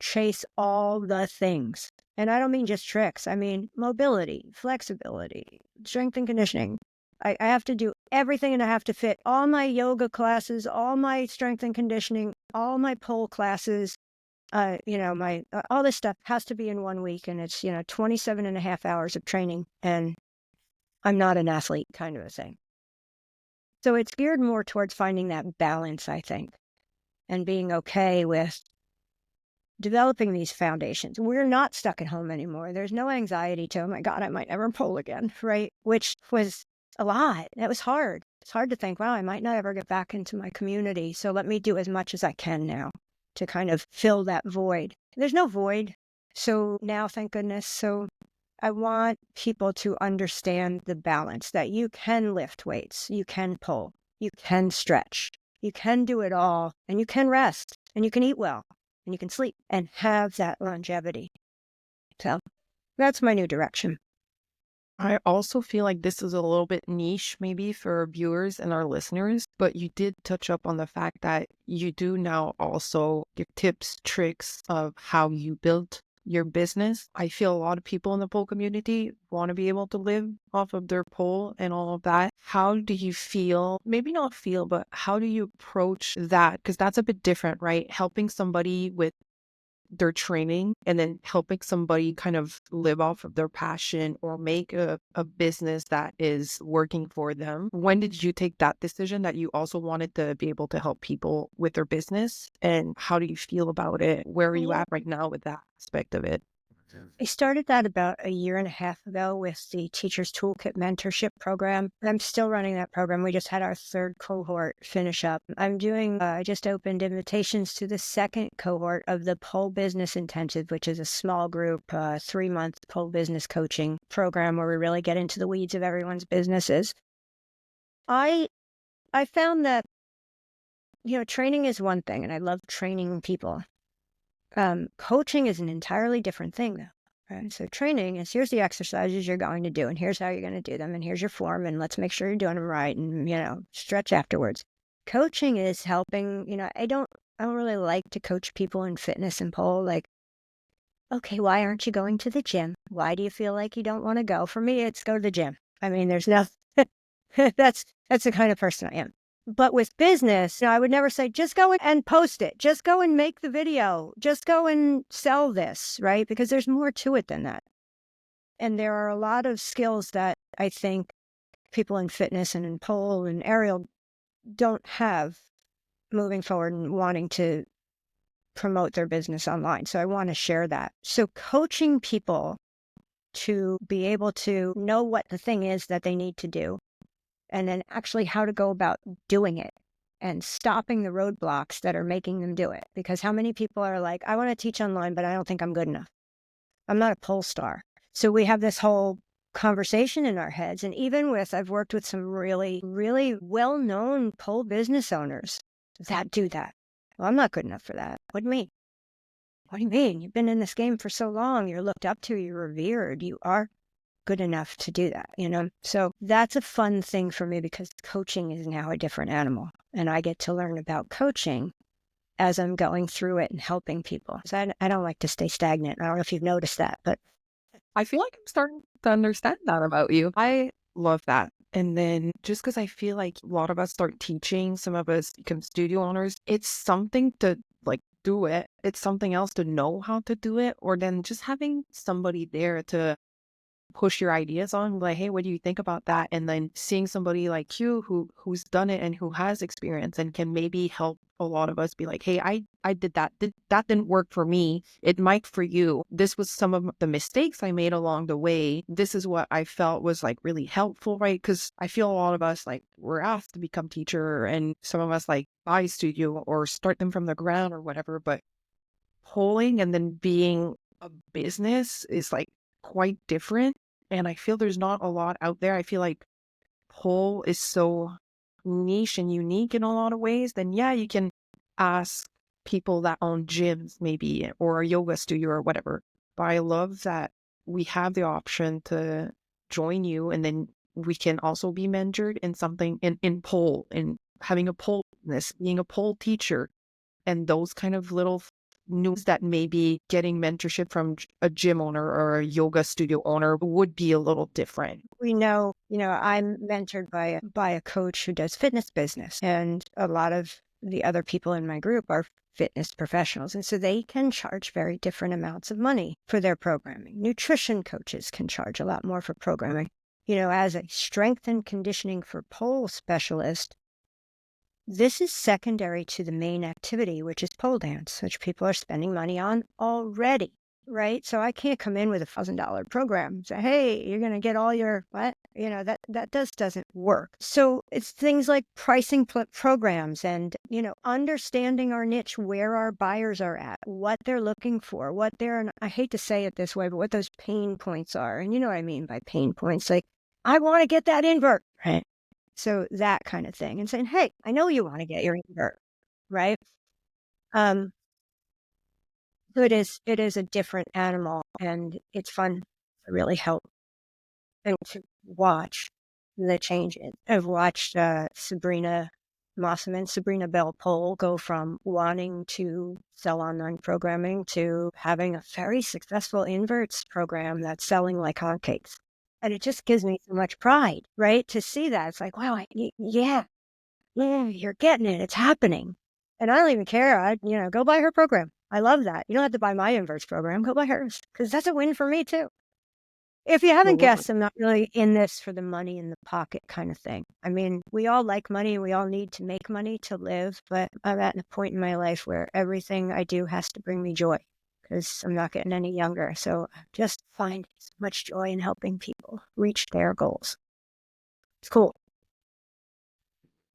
chase all the things. And I don't mean just tricks. I mean mobility, flexibility, strength and conditioning. I have to do everything, and I have to fit all my yoga classes, all my strength and conditioning, all my pole classes, my all this stuff has to be in 1 week. And it's, 27 and a half hours of training. And I'm not an athlete kind of a thing. So it's geared more towards finding that balance, I think, and being okay with developing these foundations. We're not stuck at home anymore. There's no anxiety to, oh my God, I might never pole again, right? Which was a lot. That was hard. It's hard to think, wow, I might not ever get back into my community. So let me do as much as I can now to kind of fill that void. There's no void. So now, thank goodness. So I want people to understand the balance that you can lift weights, you can pull, you can stretch, you can do it all, and you can rest, and you can eat well, and you can sleep and have that longevity. So that's my new direction. I also feel like this is a little bit niche maybe for our viewers and our listeners, but you did touch up on the fact that you do now also give tips, tricks of how you built your business. I feel a lot of people in the pole community want to be able to live off of their pole and all of that. How do you feel? Maybe not feel, but how do you approach that? Because that's a bit different, right? Helping somebody with their training and then helping somebody kind of live off of their passion or make a business that is working for them. When did you take that decision that you also wanted to be able to help people with their business? And how do you feel about it? Where are you Yeah. at right now with that aspect of it? I started that about a year and a half ago with the Teacher's Toolkit Mentorship Program. I'm still running that program. We just had our third cohort finish up. I just opened invitations to the second cohort of the Pole Business Intensive, which is a small group, 3-month pole business coaching program where we really get into the weeds of everyone's businesses. I I found that, training is one thing, and I love training people. Coaching is an entirely different thing, though. Right. So training is here's the exercises you're going to do, and here's how you're going to do them, and here's your form, and let's make sure you're doing them right, and stretch afterwards. Coaching is helping. I don't really like to coach people in fitness and pole. Like, okay, why aren't you going to the gym? Why do you feel like you don't want to go? For me, it's go to the gym. I mean, there's no. That's the kind of person I am. But with business, I would never say, just go and post it. Just go and make the video. Just go and sell this, right? Because there's more to it than that. And there are a lot of skills that I think people in fitness and in pole and aerial don't have moving forward and wanting to promote their business online. So I want to share that. So coaching people to be able to know what the thing is that they need to do and then actually how to go about doing it and stopping the roadblocks that are making them do it. Because how many people are like, I want to teach online, but I don't think I'm good enough. I'm not a pole star. So we have this whole conversation in our heads. And I've worked with some really, really well known pole business owners that do that. Well, I'm not good enough for that. What do you mean? What do you mean? You've been in this game for so long. You're looked up to, you're revered. You are good enough to do that. So that's a fun thing for me because coaching is now a different animal. And I get to learn about coaching as I'm going through it and helping people. So I don't like to stay stagnant. I don't know if you've noticed that, but I feel like I'm starting to understand that about you. I love that. And then just because I feel like a lot of us start teaching, some of us become studio owners, it's something to like do it. It's something else to know how to do it, or then just having somebody there to push your ideas on, like, hey, what do you think about that? And then seeing somebody like you who's done it and who has experience and can maybe help a lot of us be like, hey, I did that. That didn't work for me. It might for you. This was some of the mistakes I made along the way. This is what I felt was like really helpful, right? Because I feel a lot of us like we're asked to become teacher and some of us like buy a studio or start them from the ground or whatever, but polling and then being a business is like quite different. And I feel there's not a lot out there. I feel like pole is so niche and unique in a lot of ways. Then yeah, you can ask people that own gyms maybe or a yoga studio or whatever. But I love that we have the option to join you and then we can also be mentored in something in pole and having a pole business, being a pole teacher and those kind of little news that maybe getting mentorship from a gym owner or a yoga studio owner would be a little different. we know, I'm mentored by a coach who does fitness business, and a lot of the other people in my group are fitness professionals. And so they can charge very different amounts of money for their programming. Nutrition coaches can charge a lot more for programming. As a strength and conditioning for pole specialist, this is secondary to the main activity, which is pole dance, which people are spending money on already, right? So I can't come in with $1,000 program and say, hey, you're going to get all your what? That doesn't work. So it's things like pricing programs and, understanding our niche, where our buyers are at, what they're looking for, and I hate to say it this way, but what those pain points are. And you know what I mean by pain points? Like, I want to get that invert, right? So that kind of thing, and saying, "Hey, I know you wanna get your invert," right? Um, so it is a different animal, and it's fun to really help and to watch the changes. I've watched Sabrina Mossaman, Sabrina Bell Pole go from wanting to sell online programming to having a very successful inverts program that's selling like hotcakes. And it just gives me so much pride, right? To see that. It's like, wow, yeah, you're getting it. It's happening. And I don't even care. Go buy her program. I love that. You don't have to buy my inverse program. Go buy hers because that's a win for me too. If you haven't Absolutely. guessed, I'm not really in this for the money in the pocket kind of thing. I mean, we all like money. We all need to make money to live. But I'm at a point in my life where everything I do has to bring me joy because I'm not getting any younger. So I just find so much joy in helping people reach their goals. It's cool.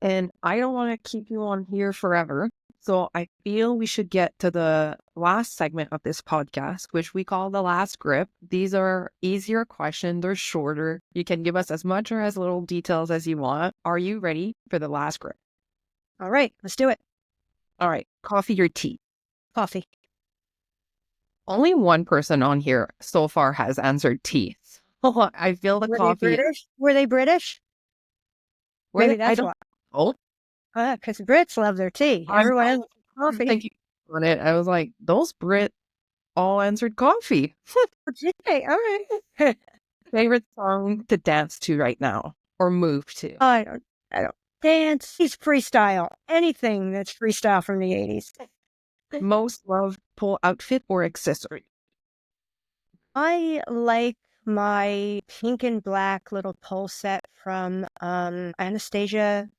And I don't want to keep you on here forever. So I feel we should get to the last segment of this podcast, which we call the last grip. These are easier questions. They're shorter. You can give us as much or as little details as you want. Are you ready for the last grip? All right, let's do it. All right. Coffee or tea? Coffee. Only one person on here so far has answered tea. I feel the Were they coffee. British? Were they British? Maybe I that's don't why. know. Because Brits love their tea. I Everyone know. else coffee. Thinking on it. I was like, those Brit all answered coffee. Did they? All right. Favorite song to dance to right now or move to? I don't dance. He's freestyle. Anything that's freestyle from the 80s. Most loved pull outfit or accessory? I like my pink and black little pole set from Anastasia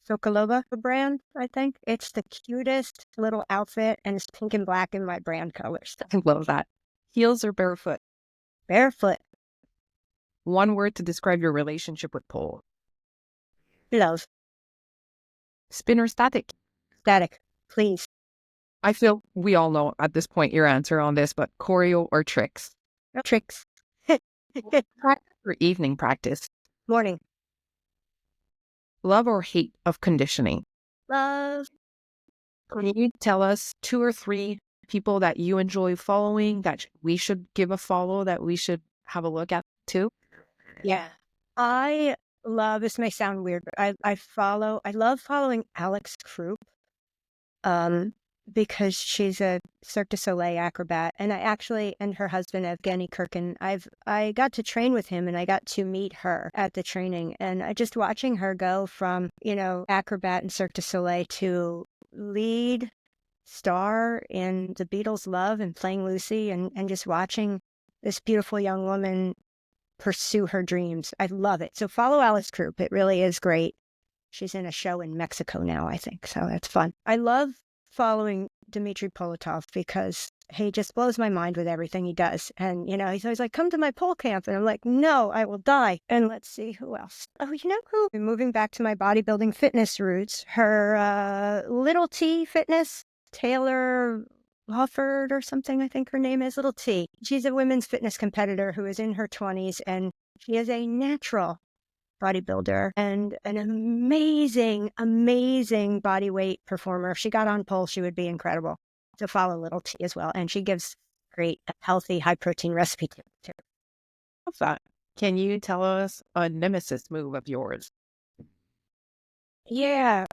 Sokolova brand, I think. It's the cutest little outfit and it's pink and black in my brand colors. I love that. Heels or barefoot? Barefoot. One word to describe your relationship with pole. Love. Spin or static? Static. Please. I feel we all know at this point your answer on this, but choreo or tricks? Tricks. Practice or evening practice? Morning. Love or hate of conditioning? Love. Can you tell us 2 or 3 people that you enjoy following that we should give a follow, that we should have a look at too? Yeah. I love, this may sound weird, but I love following Alex Croup, because she's a Cirque du Soleil acrobat. And and her husband, Evgeny Kirkin, I got to train with him and I got to meet her at the training. And just watching her go from, acrobat in Cirque du Soleil to lead star in the Beatles' Love and playing Lucy and just watching this beautiful young woman pursue her dreams. I love it. So follow Alice Croup. It really is great. She's in a show in Mexico now, I think. So that's fun. I love following Dmitry Politov because he just blows my mind with everything he does. And, he's always like, come to my pole camp. And I'm like, no, I will die. And let's see who else. Oh, you know who? Moving back to my bodybuilding fitness roots, her Little T Fitness, Taylor Lawford or something, I think her name is, Little T. She's a women's fitness competitor who is in her 20s, and she is a natural bodybuilder and an amazing, amazing body weight performer. If she got on pole, she would be incredible. To follow Little T as well. And she gives great, healthy, high protein recipe too. Love that. Can you tell us a nemesis move of yours? Yeah.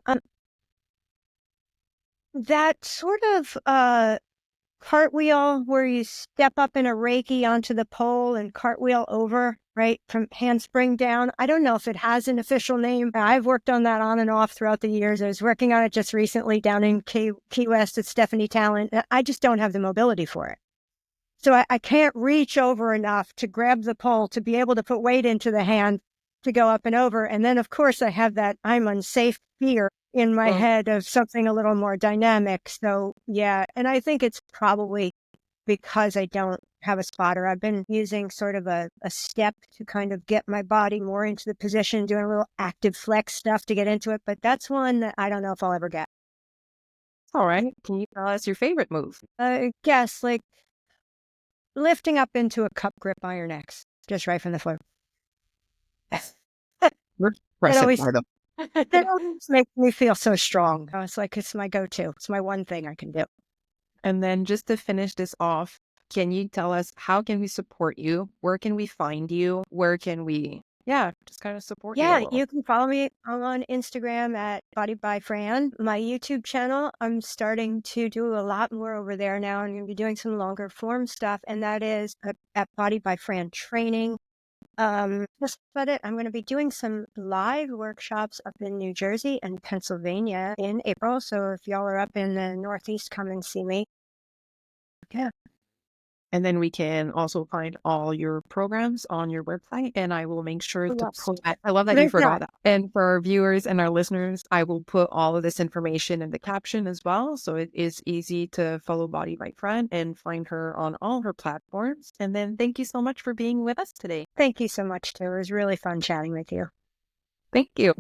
That sort of cartwheel where you step up in a Reiki onto the pole and cartwheel over, right, from handspring down. I don't know if it has an official name. I've worked on that on and off throughout the years. I was working on it just recently down in Key West with Stephanie Talent. I just don't have the mobility for it. So I can't reach over enough to grab the pole to be able to put weight into the hand to go up and over. And then, of course, I have that I'm unsafe fear in my head of something a little more dynamic. So, yeah. And I think it's probably because I don't have a spotter. I've been using sort of a step to kind of get my body more into the position, doing a little active flex stuff to get into it. But that's one that I don't know if I'll ever get. All right. Can you tell us your favorite move? I guess like lifting up into a cup grip Iron X, just right from the floor. Impressive, That always makes me feel so strong. It's like, it's my go-to. It's my one thing I can do. And then just to finish this off, can you tell us how can we support you? Where can we find you? Where can we, yeah, just kind of support you a Yeah, little? you can follow me on Instagram at Body by Fran. My YouTube channel, I'm starting to do a lot more over there now. I'm going to be doing some longer form stuff, and that is at Body by Fran Training. That's about it. I'm going to be doing some live workshops up in New Jersey and Pennsylvania in April. So if y'all are up in the Northeast, come and see me. Yeah. And then we can also find all your programs on your website, and I will make sure to Yes. put that. I love that you There's that. forgot that. And for our viewers and our listeners, I will put all of this information in the caption as well. So it is easy to follow Body by Friend and find her on all her platforms. And then thank you so much for being with us today. Thank you so much, too. It was really fun chatting with you. Thank you.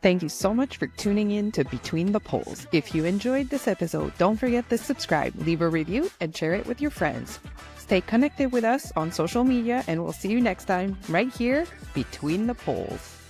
Thank you so much for tuning in to Between the Poles. If you enjoyed this episode, don't forget to subscribe, leave a review, and share it with your friends. Stay connected with us on social media, and we'll see you next time right here, Between the Poles.